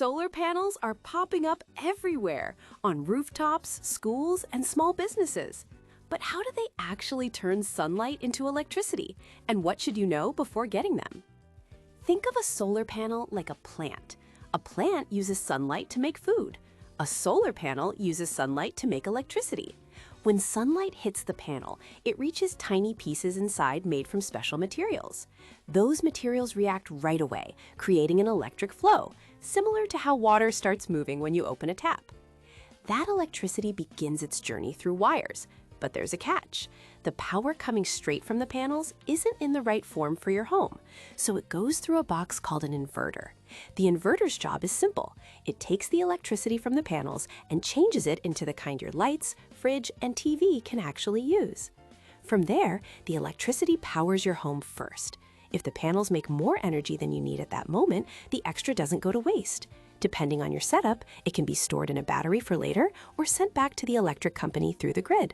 Solar panels are popping up everywhere, on rooftops, schools, and small businesses. But how do they actually turn sunlight into electricity? And what should you know before getting them? Think of a solar panel like a plant. A plant uses sunlight to make food. A solar panel uses sunlight to make electricity. When sunlight hits the panel, it reaches tiny pieces inside made from special materials. Those materials react right away, creating an electric flow, similar to how water starts moving when you open a tap. That electricity begins its journey through wires. But there's a catch. The power coming straight from the panels isn't in the right form for your home, so it goes through a box called an inverter. The inverter's job is simple. It takes the electricity from the panels and changes it into the kind your lights, fridge, and TV can actually use. From there, the electricity powers your home first. If the panels make more energy than you need at that moment, the extra doesn't go to waste. Depending on your setup, it can be stored in a battery for later or sent back to the electric company through the grid.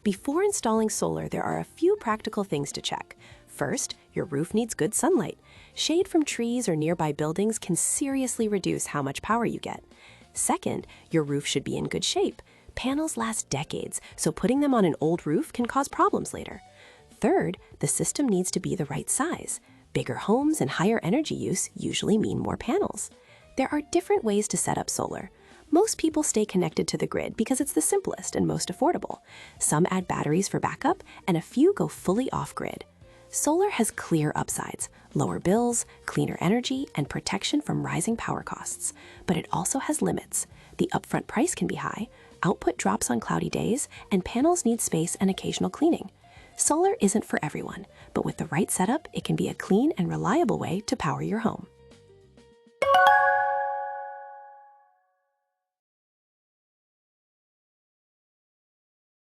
Before installing solar, there are a few practical things to check. First, your roof needs good sunlight. Shade from trees or nearby buildings can seriously reduce how much power you get. Second, your roof should be in good shape. Panels last decades, so putting them on an old roof can cause problems later. Third, the system needs to be the right size. Bigger homes and higher energy use usually mean more panels. There are different ways to set up solar. Most people stay connected to the grid because it's the simplest and most affordable. Some add batteries for backup, and a few go fully off-grid. Solar has clear upsides: lower bills, cleaner energy, and protection from rising power costs. But it also has limits. The upfront price can be high, output drops on cloudy days, and panels need space and occasional cleaning. Solar isn't for everyone, but with the right setup, it can be a clean and reliable way to power your home.